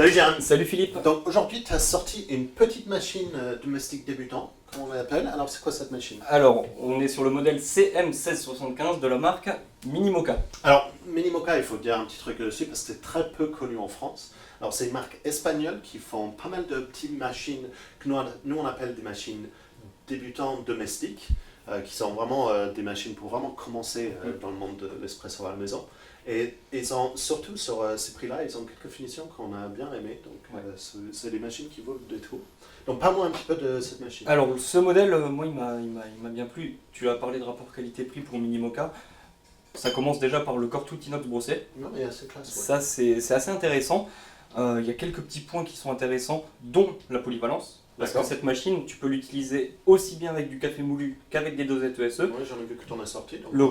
Salut Jeanne. Salut Philippe. Donc aujourd'hui tu as sorti une petite machine domestique débutant, comme on l'appelle. Alors c'est quoi cette machine? Alors, on est sur le modèle CM1675 de la marque Minimoca. Alors Minimoca, il faut dire un petit truc dessus parce que c'est très peu connu en France. Alors c'est une marque espagnole qui font pas mal de petites machines que nous on appelle des machines débutantes domestiques, qui sont vraiment des machines pour vraiment commencer dans le monde de l'espresso à la maison. Et ils ont, surtout sur ces prix-là, ils ont quelques finitions qu'on a bien aimées. Donc c'est des machines qui vaut le détour. Donc parle-moi un petit peu de cette machine. Alors, ce modèle, moi, il m'a bien plu. Tu as parlé de rapport qualité-prix pour Minimoca. Ça commence déjà par le corps tout inox brossé. Non, mais c'est classe. Ouais. Ça, c'est assez intéressant. Il y a quelques petits points qui sont intéressants, dont la polyvalence. Parce que cette machine, tu peux l'utiliser aussi bien avec du café moulu qu'avec des dosettes ESE. Oui, j'en ai vu que tu en as sorti. Donc Le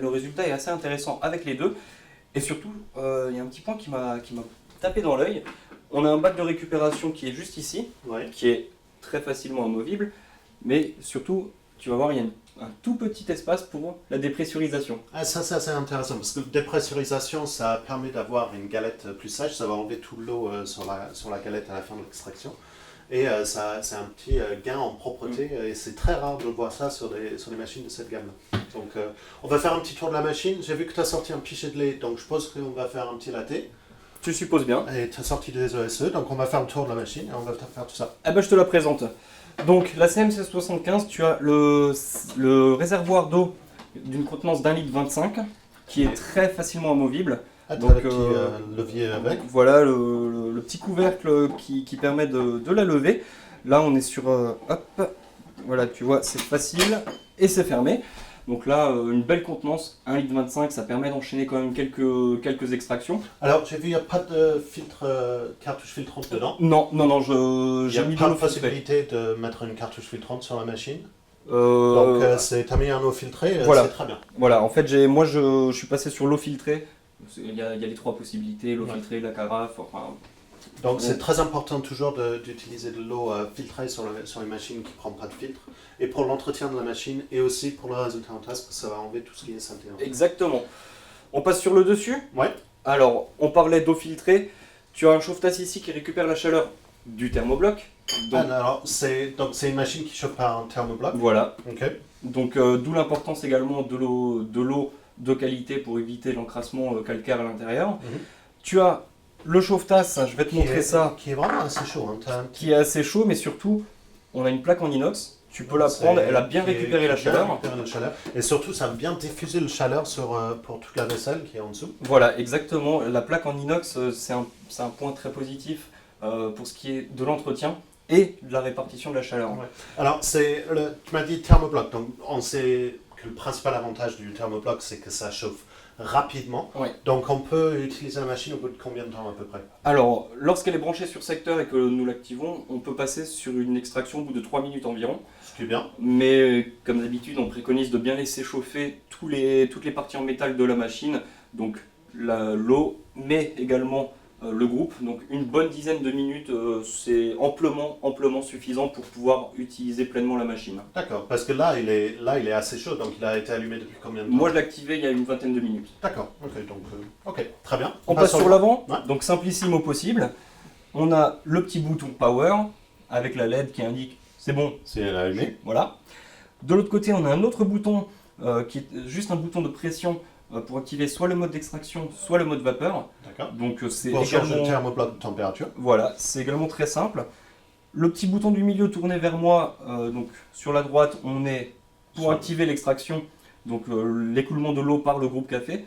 résultat est assez intéressant avec les deux. Et surtout, il y a un petit point qui m'a tapé dans l'œil. On a un bac de récupération qui est juste ici, qui est très facilement amovible. Mais surtout, tu vas voir, il y a un tout petit espace pour la dépressurisation. Ah, ça c'est assez intéressant parce que la dépressurisation, ça permet d'avoir une galette plus sèche. Ça va enlever tout l'eau sur la galette à la fin de l'extraction. Et c'est un petit gain en propreté et c'est très rare de voir ça sur des machines de cette gamme-là. Donc on va faire un petit tour de la machine. J'ai vu que tu as sorti un pichet de lait, donc je pense qu'on va faire un petit latte. Tu supposes bien. Et tu as sorti des ESE, donc on va faire un tour de la machine et on va faire tout ça. Eh ben, je te la présente. Donc la CM1675, tu as le réservoir d'eau d'une contenance d'1,25 litre qui est très facilement amovible. Ah, donc, le petit levier avec. Voilà le petit couvercle qui permet de la lever. Là on est sur... hop, voilà, tu vois, c'est facile et c'est fermé. Donc là, une belle contenance, 1,25 litre, ça permet d'enchaîner quand même quelques extractions. Alors j'ai vu, il n'y a pas de filtre, cartouche filtrante dedans. Non, j'ai mis Il n'y a pas de possibilité de mettre une cartouche filtrante sur la machine. Donc tu as mis un eau filtrée, voilà. C'est très bien. Voilà, en fait, moi je suis passé sur l'eau filtrée. Il y a les trois possibilités, l'eau filtrée, la carafe, enfin... Donc c'est très important toujours d'utiliser de l'eau filtrée sur les machines qui ne prennent pas de filtre. Et pour l'entretien de la machine et aussi pour le résultat en tasse, parce que ça va enlever tout ce qui est saleté. Exactement. On passe sur le dessus. Ouais. Alors, on parlait d'eau filtrée. Tu as un chauffe-tasse ici qui récupère la chaleur du thermobloc. Alors, c'est une machine qui chauffe par un thermobloc. Voilà. Okay. Donc, d'où l'importance également de l'eau de qualité pour éviter l'encrassement calcaire à l'intérieur. Tu as le chauffe-tasse, je vais te montrer ça. Qui est vraiment assez chaud. Qui est assez chaud, mais surtout, on a une plaque en inox. Tu peux la prendre, elle a bien récupéré la chaleur. Et surtout, ça a bien diffusé la chaleur pour toute la vaisselle qui est en dessous. Voilà, exactement. La plaque en inox, c'est un point très positif pour ce qui est de l'entretien et de la répartition de la chaleur. Ouais. Alors, tu m'as dit thermobloc, donc on sait que le principal avantage du thermobloc, c'est que ça chauffe rapidement. Ouais. Donc on peut utiliser la machine au bout de combien de temps à peu près? Alors, lorsqu'elle est branchée sur secteur et que nous l'activons, on peut passer sur une extraction au bout de 3 minutes environ. Ce qui est bien. Mais comme d'habitude, on préconise de bien laisser chauffer toutes les parties en métal de la machine, donc l'eau, mais également le groupe. Donc une bonne dizaine de minutes, c'est amplement suffisant pour pouvoir utiliser pleinement la machine. D'accord, parce que là il est assez chaud, donc il a été allumé depuis combien de temps? Moi je l'ai activé il y a une vingtaine de minutes. D'accord, ok, donc ok, très bien. On passe sur l'avant, donc simplissime au possible. On a le petit bouton Power avec la LED qui indique c'est bon, c'est allumé. Voilà. De l'autre côté, on a un autre bouton qui est juste un bouton de pression pour activer soit le mode d'extraction, soit le mode vapeur. D'accord. Donc c'est pour également changer le thermobloc de température. Voilà, c'est également très simple. Le petit bouton du milieu tourné vers moi, donc sur la droite, on est pour activer l'extraction, donc l'écoulement de l'eau par le groupe café,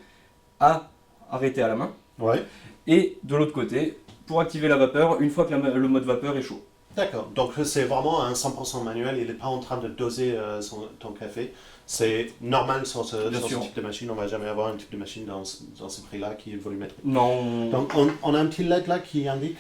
à arrêter à la main. Ouais. Et de l'autre côté, pour activer la vapeur, une fois que le mode vapeur est chaud. D'accord, donc c'est vraiment un 100% manuel, il n'est pas en train de doser ton café. C'est normal sur ce type de machine, on ne va jamais avoir un type de machine dans ce prix-là qui est volumétrique. Non. Donc on a un petit LED là qui indique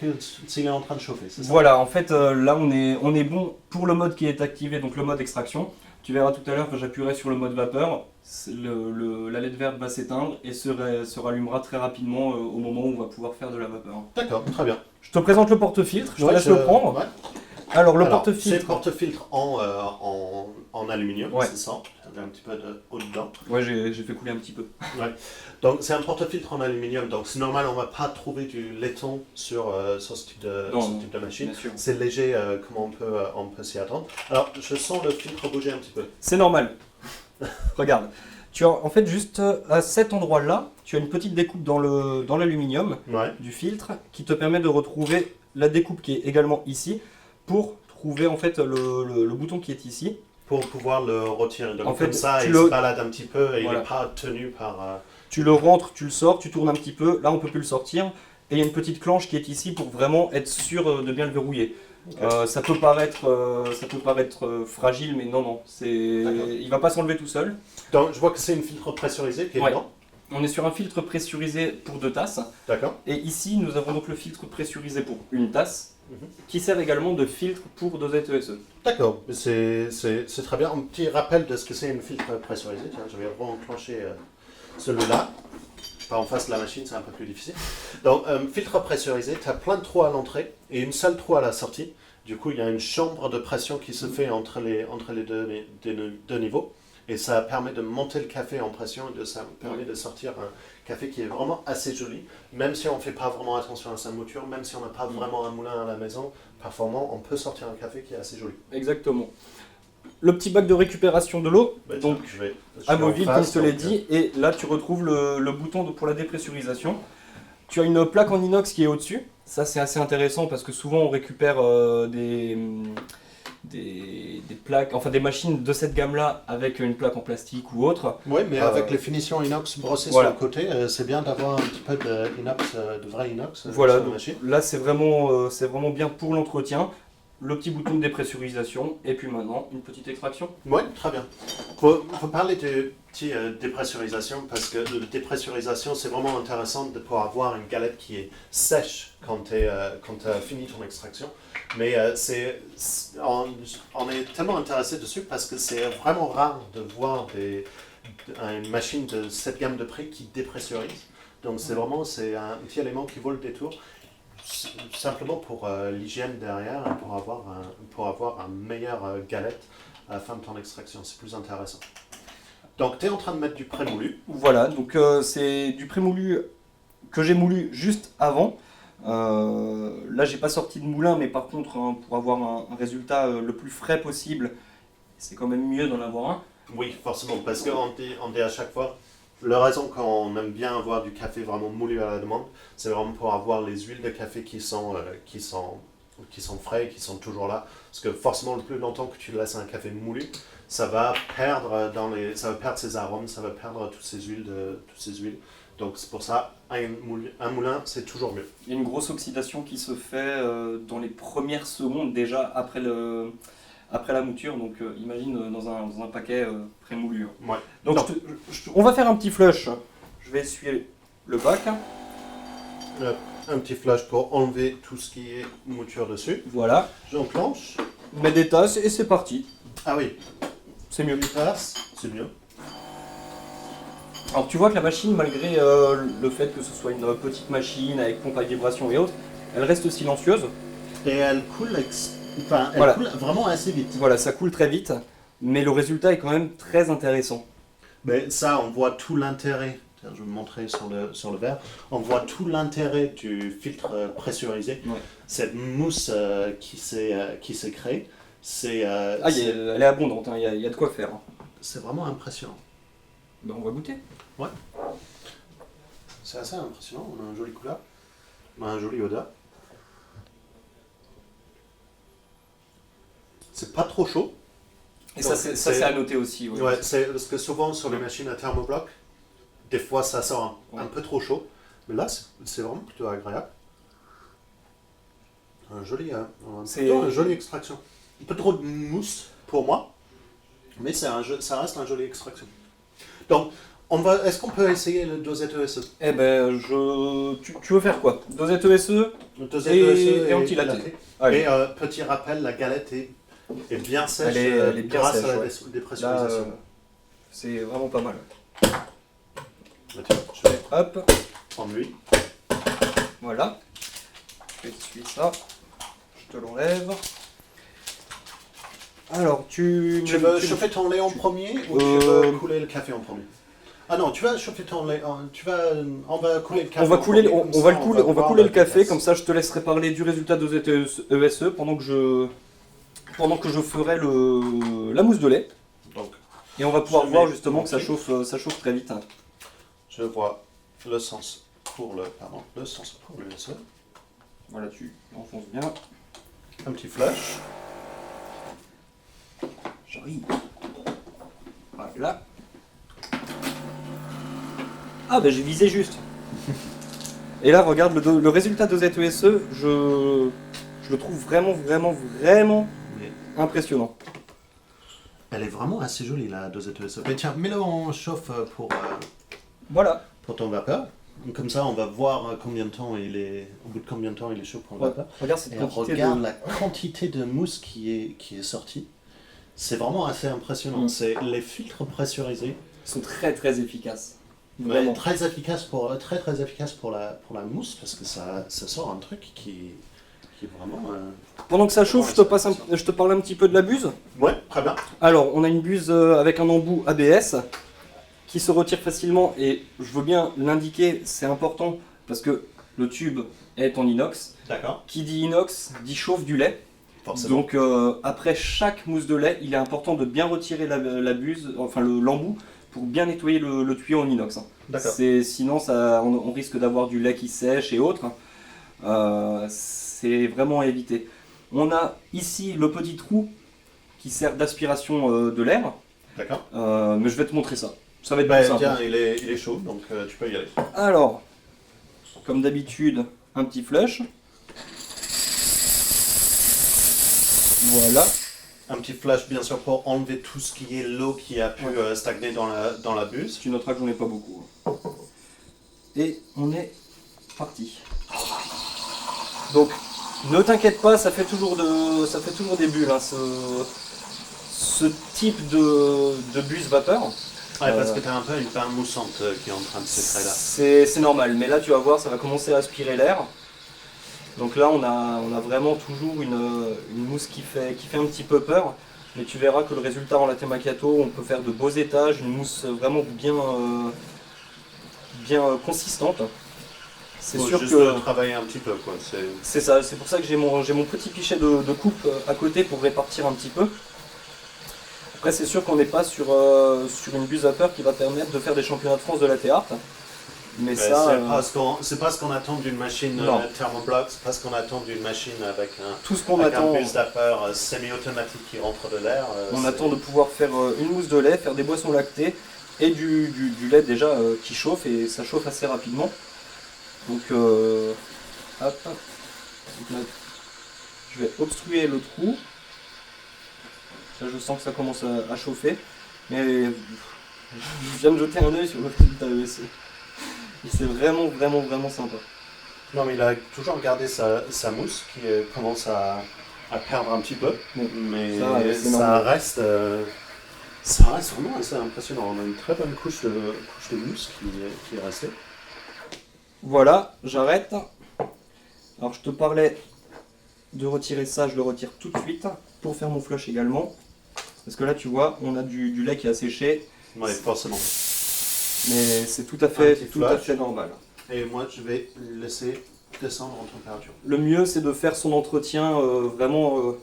s'il est en train de chauffer, c'est ça? Voilà, en fait là on est bon pour le mode qui est activé, donc le mode extraction. Tu verras tout à l'heure que j'appuierai sur le mode vapeur, la LED verte va s'éteindre et se rallumera très rapidement au moment où on va pouvoir faire de la vapeur. D'accord, très bien. Je te présente le porte-filtre, je te laisse le prendre. Ouais. Alors le porte-filtre. C'est porte-filtre en aluminium, c'est ça. un petit peu d'eau dedans. Ouais, j'ai fait couler un petit peu. Ouais. Donc c'est un porte-filtre en aluminium, donc c'est normal, on ne va pas trouver du laiton sur ce type de machine. C'est léger comme on peut s'y attendre. Alors je sens le filtre bouger un petit peu. C'est normal. Regarde. Tu as en fait juste à cet endroit-là, tu as une petite découpe dans l'aluminium du filtre qui te permet de retrouver la découpe qui est également ici pour trouver en fait le bouton qui est ici. Pour pouvoir le retirer. Donc en fait, comme ça, il se balade un petit peu et il n'est pas tenu par... Tu le rentres, tu le sors, tu tournes un petit peu, là on peut plus le sortir. Et il y a une petite clenche qui est ici pour vraiment être sûr de bien le verrouiller. Okay. Ça peut paraître fragile, mais non, il ne va pas s'enlever tout seul. Donc je vois que c'est une filtre pressurisé qui est dedans. On est sur un filtre pressurisé pour 2 tasses. D'accord. Et ici, nous avons donc le filtre pressurisé pour 1 tasse, qui sert également de filtre pour dosette ESE. D'accord, c'est très bien. Un petit rappel de ce que c'est une filtre pressurisé. Tiens, je vais enclencher celui-là. Pas en face de la machine, c'est un peu plus difficile. Donc, filtre pressurisé, tu as plein de trous à l'entrée et une seule trou à la sortie. Du coup, il y a une chambre de pression qui se fait entre les deux niveaux. Et ça permet de monter le café en pression et ça permet de sortir un café qui est vraiment assez joli. Même si on ne fait pas vraiment attention à sa mouture, même si on n'a pas vraiment un moulin à la maison performant, on peut sortir un café qui est assez joli. Exactement. Le petit bac de récupération de l'eau, donc amovible comme je te l'ai dit, et là tu retrouves le bouton pour la dépressurisation. Tu as une plaque en inox qui est au-dessus, ça c'est assez intéressant parce que souvent on récupère des plaques, enfin des machines de cette gamme-là avec une plaque en plastique ou autre. Oui, mais avec les finitions inox brossées sur le côté, c'est bien d'avoir un petit peu de vrai inox voilà, sur la donc, machine. Là c'est vraiment bien pour l'entretien. Le petit bouton de dépressurisation et puis maintenant une petite extraction. Oui, très bien. Faut parler de petite dépressurisation parce que la dépressurisation c'est vraiment intéressant de pouvoir avoir une galette qui est sèche quand tu as fini ton extraction. Mais on est tellement intéressé dessus parce que c'est vraiment rare de voir une machine de cette gamme de prix qui dépressurise. Donc c'est un petit élément qui vaut le détour. Simplement pour l'hygiène derrière et pour avoir un meilleur galette à la fin de ton extraction. C'est plus intéressant. Donc, tu es en train de mettre du prémoulu. Voilà, donc c'est du prémoulu que j'ai moulu juste avant. Là, j'ai pas sorti de moulin, mais par contre, pour avoir un résultat le plus frais possible, c'est quand même mieux d'en avoir un. Oui, forcément, parce qu'on dit à chaque fois, la raison qu'on aime bien avoir du café vraiment moulu à la demande, c'est vraiment pour avoir les huiles de café qui sont frais et qui sont toujours là. Parce que forcément, le plus longtemps que tu laisses un café moulu, ça va perdre ses arômes, ça va perdre toutes ces huiles. Donc c'est pour ça, un moulin, c'est toujours mieux. Il y a une grosse oxydation qui se fait dans les premières secondes déjà après la mouture, donc imagine dans un paquet prémoulu. Ouais. Donc on va faire un petit flush. Je vais essuyer le bac. Un petit flush pour enlever tout ce qui est mouture dessus. Voilà. J'enclenche. Mets des tasses et c'est parti. Ah oui. C'est mieux. Des tasses, c'est mieux. Alors tu vois que la machine, malgré le fait que ce soit une petite machine avec pompe à vibration et autres, elle reste silencieuse. Et elle coule coule vraiment assez vite. Voilà, ça coule très vite, mais le résultat est quand même très intéressant. Mais ça, on voit tout l'intérêt. Je vais vous montrer sur le verre. On voit tout l'intérêt du filtre pressurisé. Ouais. Cette mousse qui s'est créée. Elle est abondante, hein. Il y a de quoi faire. Hein. C'est vraiment impressionnant. Ben, on va goûter. Ouais. C'est assez impressionnant. On a une jolie couleur. On a un joli odeur. C'est pas trop chaud. Et ça c'est à noter aussi. Oui. Ouais, c'est parce que souvent sur les machines à thermobloc, des fois ça sort un peu trop chaud. Mais là, c'est vraiment plutôt agréable. Une jolie extraction. Un peu trop de mousse pour moi, mais ça reste un joli extraction. Donc, est-ce qu'on peut essayer le dosette ESE? Eh ben, tu veux faire quoi? Dosette ESE et anti-latte. Et petit rappel, la galette est bien sèche elle est bien grâce sèche, à la dépressurisation. Là, c'est vraiment pas mal. Je vais prendre lui. Voilà. Je vais essuyer ça. Je te l'enlève. Alors, tu veux chauffer ton lait en premier ou tu veux couler le café en premier? Ah non, tu vas chauffer ton lait, on va couler le café. On va couler le café, comme ça je te laisserai parler du résultat de ESE pendant que je ferai la mousse de lait. Donc, et on va pouvoir voir justement que ça chauffe très vite. Je vois le sens pour le ESE. Voilà, tu enfonces bien. Un petit flash. J'arrive. Voilà. Ah ben j'ai visé juste. Et là regarde le résultat de ZESE, je le trouve vraiment impressionnant. Elle est vraiment assez jolie la dosette ESE. Mais tiens, mets-le en chauffe voilà. Pour ton vapeur. Comme ça, on va voir combien de temps il est, au bout de combien de temps il est chaud pour le vapeur. Regarde la quantité de mousse qui est sortie. C'est vraiment assez impressionnant. C'est les filtres pressurisés. Ils sont très efficaces. Ouais, très efficace pour la mousse parce que ça sort un truc qui est vraiment. Pendant que ça chauffe, je te parle un petit peu de la buse. Ouais, très bien. Alors, on a une buse avec un embout ABS qui se retire facilement et je veux bien l'indiquer, c'est important parce que le tube est en inox. D'accord. Qui dit inox dit chauffe du lait. Forcément. Donc après chaque mousse de lait, il est important de bien retirer la buse, enfin l'embout, pour bien nettoyer le tuyau en inox. D'accord. Sinon on risque d'avoir du lait qui sèche et autres. C'est vraiment à éviter. On a ici le petit trou qui sert d'aspiration de l'air. D'accord. Mais je vais te montrer ça. Ça va être plus simple. Tiens, il est chaud, donc tu peux y aller. Alors, comme d'habitude, un petit flush. Voilà. Un petit flash bien sûr pour enlever tout ce qui est l'eau qui a pu stagner dans la buse. Tu noteras que j'en ai pas beaucoup. Et on est parti. Donc ne t'inquiète pas, ça fait toujours des bulles, hein, ce type de buse vapeur. Ouais, parce que tu as un peu une pain moussante qui est en train de s'effrayer là. C'est normal, mais là tu vas voir, ça va commencer à aspirer l'air. Donc là on a vraiment toujours une mousse qui fait un petit peu peur, mais tu verras que le résultat en latte macchiato, on peut faire de beaux étages, une mousse vraiment bien consistante. C'est sûr que travailler un petit peu quoi. C'est ça, c'est pour ça que j'ai mon petit pichet de coupe à côté pour répartir un petit peu. Après c'est sûr qu'on n'est pas sur une buse vapeur qui va permettre de faire des championnats de France de latte art. Mais ça, c'est pas ce qu'on attend d'une machine thermobloc, c'est pas ce qu'on attend d'une machine avec un buse vapeur semi-automatique qui rentre de l'air. On attend de pouvoir faire une mousse de lait, faire des boissons lactées et du lait déjà qui chauffe, et ça chauffe assez rapidement. Donc hop, donc là, je vais obstruer le trou. Là je sens que ça commence à chauffer, mais je viens de jeter un œil sur le résultat ESE. C'est vraiment sympa. Non mais il a toujours gardé sa mousse qui commence à perdre un petit peu, mais ça reste vraiment assez impressionnant. On a une très bonne couche de mousse qui est restée. Voilà, j'arrête. Alors je te parlais de retirer ça, je le retire tout de suite pour faire mon flush également. Parce que là tu vois, on a du lait qui a séché. Oui, forcément. Mais c'est tout à fait normal. Et moi je vais laisser descendre en température. Le mieux c'est de faire son entretien vraiment...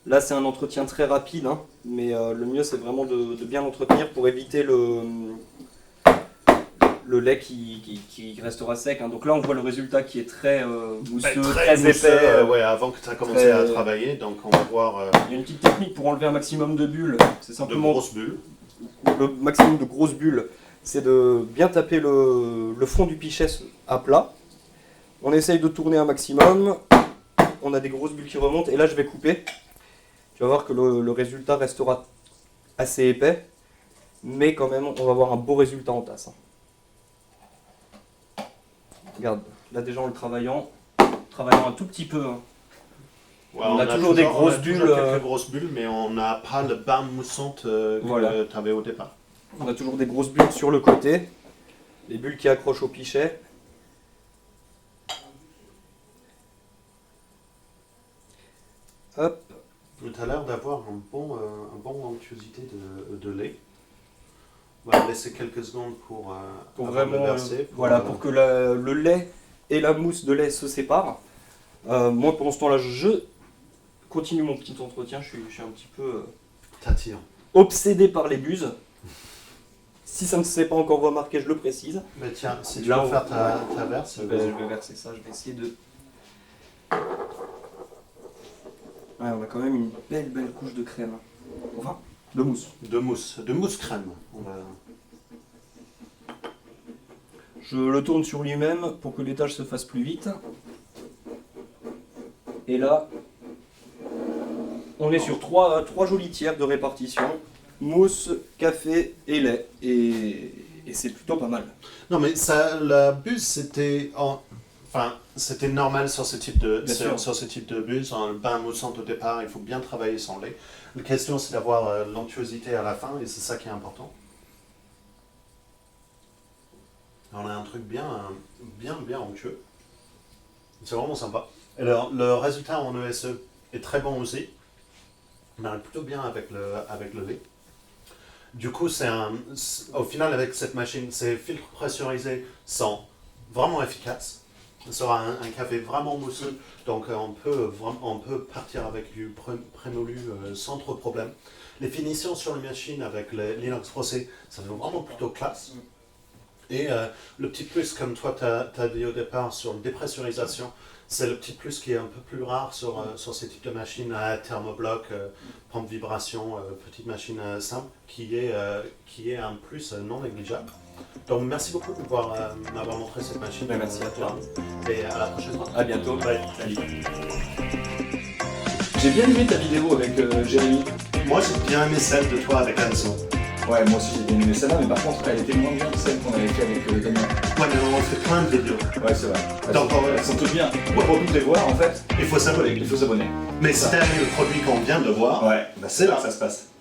là c'est un entretien très rapide, hein, mais le mieux c'est vraiment de bien l'entretenir pour éviter le lait qui restera sec. Hein. Donc là on voit le résultat qui est très mousseux, très épais. Ouais, avant que tu as commencé à travailler, donc on va voir... Il y a une petite technique pour enlever un maximum de bulles. C'est simplement... De grosses bulles. Le maximum de grosses bulles, c'est de bien taper le fond du pichet à plat. On essaye de tourner un maximum. On a des grosses bulles qui remontent et là je vais couper. Tu vas voir que le résultat restera assez épais, mais quand même on va avoir un beau résultat en tasse. Regarde, là déjà en le travaillant un tout petit peu. Hein. Ouais, on a toujours des grosses bulles. Quelques grosses bulles, mais on n'a pas le bain moussante que tu avais au départ. On a toujours des grosses bulles sur le côté, les bulles qui accrochent au pichet. Hop, Tu as l'air d'avoir un bon onctuosité de lait. On va laisser quelques secondes pour vraiment le verser. Pour que le lait et la mousse de lait se séparent. Moi, pendant ce temps-là, je continue mon petit entretien. Je suis un petit peu tatillon, obsédé par les buses. Si ça ne s'est pas encore remarqué, je le précise. Mais tiens, si tu veux faire ta verse, je vais verser ça. Je vais essayer de... Ouais, on a quand même une belle couche de crème. Enfin, de mousse. De mousse crème. Je le tourne sur lui-même pour que les tâches se fassent plus vite. Et là, on est sur trois jolies tiers de répartition. Mousse, café et lait. Et c'est plutôt pas mal. Non mais ça, la buse c'était... c'était normal sur ce type de buse. Un bain moussant au départ, il faut bien travailler son lait. La question c'est d'avoir l'onctuosité à la fin et c'est ça qui est important. On a un truc bien onctueux. C'est vraiment sympa. Et le résultat en ESE est très bon aussi. On arrive plutôt bien avec le lait. Du coup, au final, avec cette machine, ces filtres pressurisés sont vraiment efficaces. Ce sera un café vraiment mousseux, donc on peut partir avec du prémolu sans trop de problème. Les finitions sur les machines avec l'inox procès, ça fait vraiment plutôt classe. Et le petit plus, comme toi tu as dit au départ sur la dépressurisation, c'est le petit plus qui est un peu plus rare sur ces types de machines à thermobloc, pompe vibration, petite machine simple, qui est un plus non négligeable. Donc merci beaucoup de m'avoir montré cette machine. Merci à toi. Et à la prochaine fois. À bientôt. Bye. Salut. J'ai bien aimé ta vidéo avec Jérémy. Moi j'ai bien aimé celle de toi avec Anso. Ouais, moi aussi j'ai bien aimé celle-là, mais par contre elle était moins bien que celle qu'on avait fait avec Damien. Ouais, mais on fait plein de vidéos. Ouais, c'est vrai. Elles sont toutes bien. Pour toutes les voir, en fait, il faut s'abonner. il faut s'abonner. Mais si t'as aimé le produit qu'on vient de voir, ouais, bah c'est là que ça se passe.